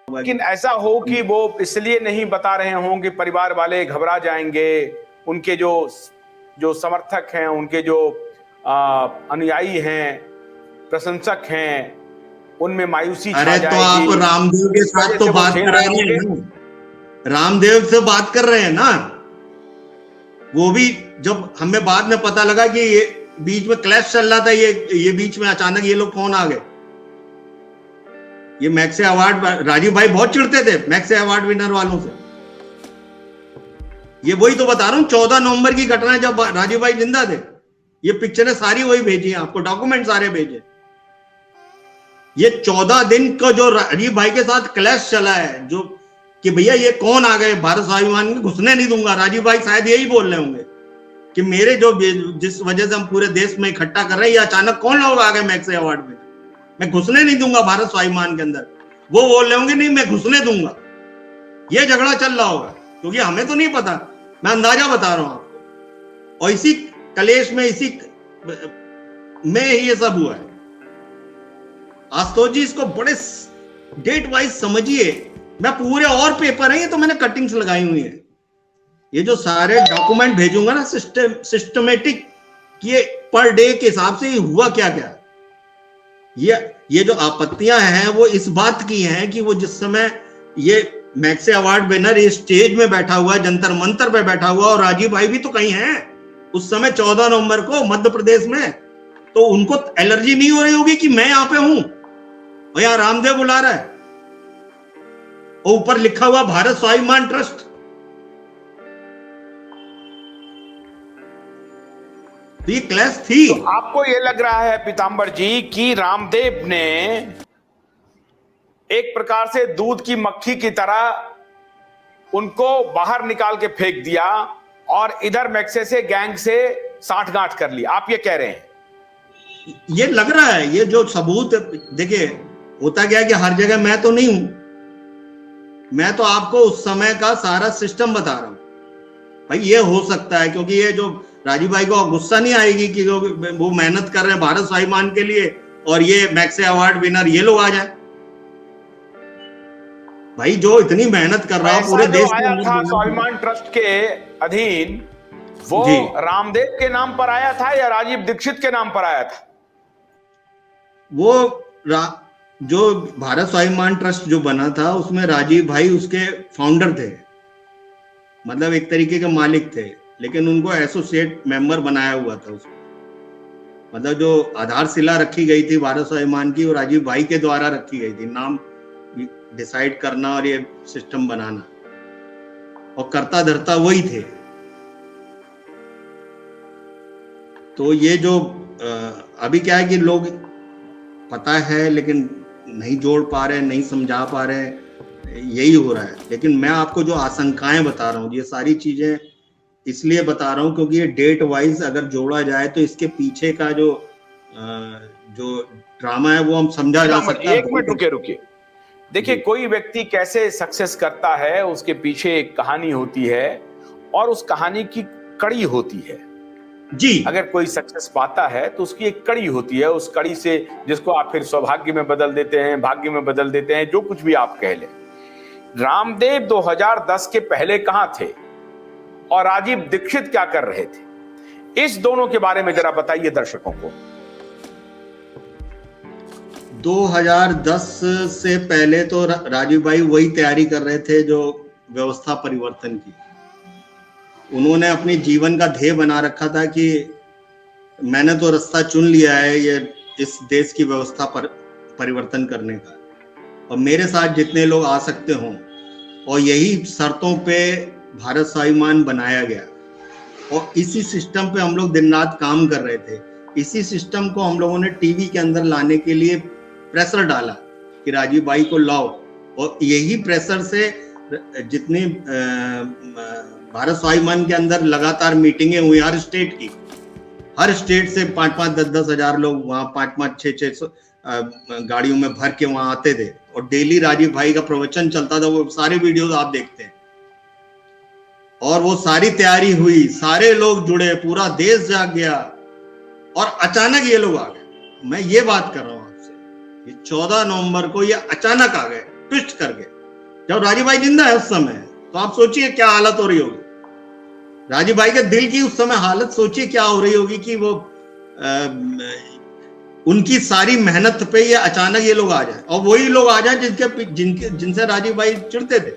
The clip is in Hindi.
लेकिन ऐसा हो कि वो इसलिए नहीं बता रहे हों कि परिवार वाले घबरा जाएंगे, उनके जो समर्थक हैं, उनके जो अनुयायी हैं, प्रशंसक हैं, उनमें मायूसी छा अरे जाएगी। तो आप रामदेव के साथ तो बात कर रहे हैं ना, रामदेव से बात कर रहे हैं ना। वो भी जब हमें बाद में पता लगा कि ये बीच में क्लैश चल रहा था, ये बीच में अचानक ये लोग कौन आ गए। ये मैक्से अवार्ड, राजीव भाई बहुत चिढ़ते थे मैक्से अवार्ड विनर वालों से। ये वही तो बता रहा हूं, 14 नवंबर की घटना है जब राजीव भाई जिंदा थे। ये पिक्चरें सारी वही भेजी हैं आपको, डॉक्यूमेंट सारे भेजे। ये 14 दिन का जो राजीव भाई के साथ क्लैश चला है, जो कि भैया ये कौन आ गए भारत स्वाभिमान में, घुसने नहीं दूंगा। राजीव भाई शायद यही बोल रहे होंगे कि मेरे जो जिस वजह से हम पूरे देश में इकट्ठा कर रहे हैं, ये अचानक कौन लोग आ गए मैक्से अवार्ड में, मैं घुसने नहीं दूंगा भारत स्वाभिमान के अंदर। वो बोल रहे होंगे नहीं मैं घुसने दूंगा। ये झगड़ा चल रहा होगा, क्योंकि हमें तो नहीं पता, मैं अंदाजा बता रहा हूं आपको। और इसी कलेश में, इसी में ये सब हुआ है। आशुतोष जी इसको बड़े डेट वाइज समझिए। मैं पूरे और पेपर है, ये तो मैंने कटिंग्स लगाई हुई है। ये जो सारे डॉक्यूमेंट भेजूंगा ना सिस्टमेटिक, ये पर डे के हिसाब से हुआ क्या क्या। ये जो आपत्तियां हैं वो इस बात की हैं कि वो जिस समय ये मैक्से अवार्ड विनर ये स्टेज में बैठा हुआ है, जंतर मंतर पे बैठा हुआ, और राजीव भाई भी तो कहीं हैं उस समय 14 नवंबर को मध्य प्रदेश में। तो उनको एलर्जी नहीं हो रही होगी कि मैं यहां पे हूं और यहां रामदेव बुला रहा है, और ऊपर लिखा हुआ भारत स्वाभिमान ट्रस्ट। तो ये क्लैश थी। तो आपको ये लग रहा है पीतांबर जी कि रामदेव ने एक प्रकार से दूध की मक्खी की तरह उनको बाहर निकाल के फेंक दिया और इधर मैक्से से गैंग से साठगांठ कर ली, आप ये कह रहे हैं? ये लग रहा है। ये जो सबूत देखिए, होता क्या है कि हर जगह मैं तो नहीं हूं, मैं तो आपको उस समय का सारा सिस्टम बता रहा हूं। भाई ये हो सकता है क्योंकि ये जो राजीव भाई को गुस्सा नहीं आएगी कि वो मेहनत कर रहे हैं भारत स्वाभिमान के लिए और ये मैक्से अवार्ड विनर ये लोग आ जाए। भाई जो इतनी मेहनत कर रहा है पूरे देश में, आया था स्वाभिमान ट्रस्ट के अधीन, वो रामदेव के नाम पर आया था या राजीव दीक्षित के नाम पर आया था? वो जो भारत स्वाभिमान ट्रस्ट जो बना था उसमें राजीव भाई उसके फाउंडर थे, मतलब एक तरीके के मालिक थे, लेकिन उनको एसोसिएट मेंबर बनाया हुआ था उसमें। मतलब जो आधारशिला रखी गई थी भारत स्वाभिमान की, वो राजीव भाई के द्वारा रखी गई थी, नाम डिसाइड करना और ये सिस्टम बनाना, और कर्ता धर्ता वही थे। तो ये जो अभी क्या है कि लोग पता है लेकिन नहीं जोड़ पा रहे, नहीं समझा पा रहे, यही हो रहा है। लेकिन मैं आपको जो आशंकाएं बता रहा हूँ, ये सारी चीजें इसलिए बता रहा हूँ क्योंकि ये डेट वाइज अगर जोड़ा जाए तो इसके पीछे का जो ड्रामा है वो हम समझा जा सकता है। एक मिनट रुकिए। देखिए, कोई व्यक्ति कैसे सक्सेस करता है, उसके पीछे एक कहानी होती है और उस कहानी की कड़ी होती है जी। अगर कोई सक्सेस पाता है तो उसकी एक कड़ी होती है, उस कड़ी से जिसको आप फिर सौभाग्य में बदल देते हैं, भाग्य में बदल देते हैं, जो कुछ भी आप कह लें। रामदेव 2010 के पहले कहां थे और राजीव दीक्षित क्या कर रहे थे, इस दोनों के बारे में जरा बताइए दर्शकों को। 2010 से पहले तो राजीव भाई वही तैयारी कर रहे थे जो व्यवस्था परिवर्तन की। उन्होंने अपने जीवन का ध्येय बना रखा था कि मैंने तो रास्ता चुन लिया है ये इस देश की व्यवस्था पर परिवर्तन करने का, और मेरे साथ जितने लोग आ सकते हों, और यही शर्तों पे भारत स्वाभिमान बनाया गया। और इसी सिस्टम पे हम लोग दिन रात काम कर रहे थे। इसी सिस्टम को हम लोगों ने टीवी के अंदर लाने के लिए प्रेशर डाला कि राजीव भाई को लाओ, और यही प्रेशर से जितनी भारत स्वाभिमान के अंदर लगातार मीटिंगें हुई हर स्टेट की, हर स्टेट से 5-5, 10-10 हजार लोग वहां 5-5, 6-6 गाड़ियों में भर के वहां आते थे, और डेली राजीव भाई का प्रवचन चलता था। वो सारे वीडियोस आप देखते हैं, और वो सारी तैयारी हुई, सारे लोग जुड़े, पूरा देश जाग गया, और अचानक ये लोग आ गए। मैं ये बात कर रहा हूं आपसे, ये 14 नवंबर को ये अचानक आ गए, ट्विस्ट कर गए। जब राजीव भाई जिंदा है उस समय, तो आप सोचिए क्या हालत हो रही होगी राजीव भाई के दिल की। उस समय हालत सोचिए क्या हो रही होगी कि वो उनकी सारी मेहनत पे ये अचानक ये लोग आ जाए, और वही लोग आ जाए जिनसे राजीव भाई चिढ़ते थे।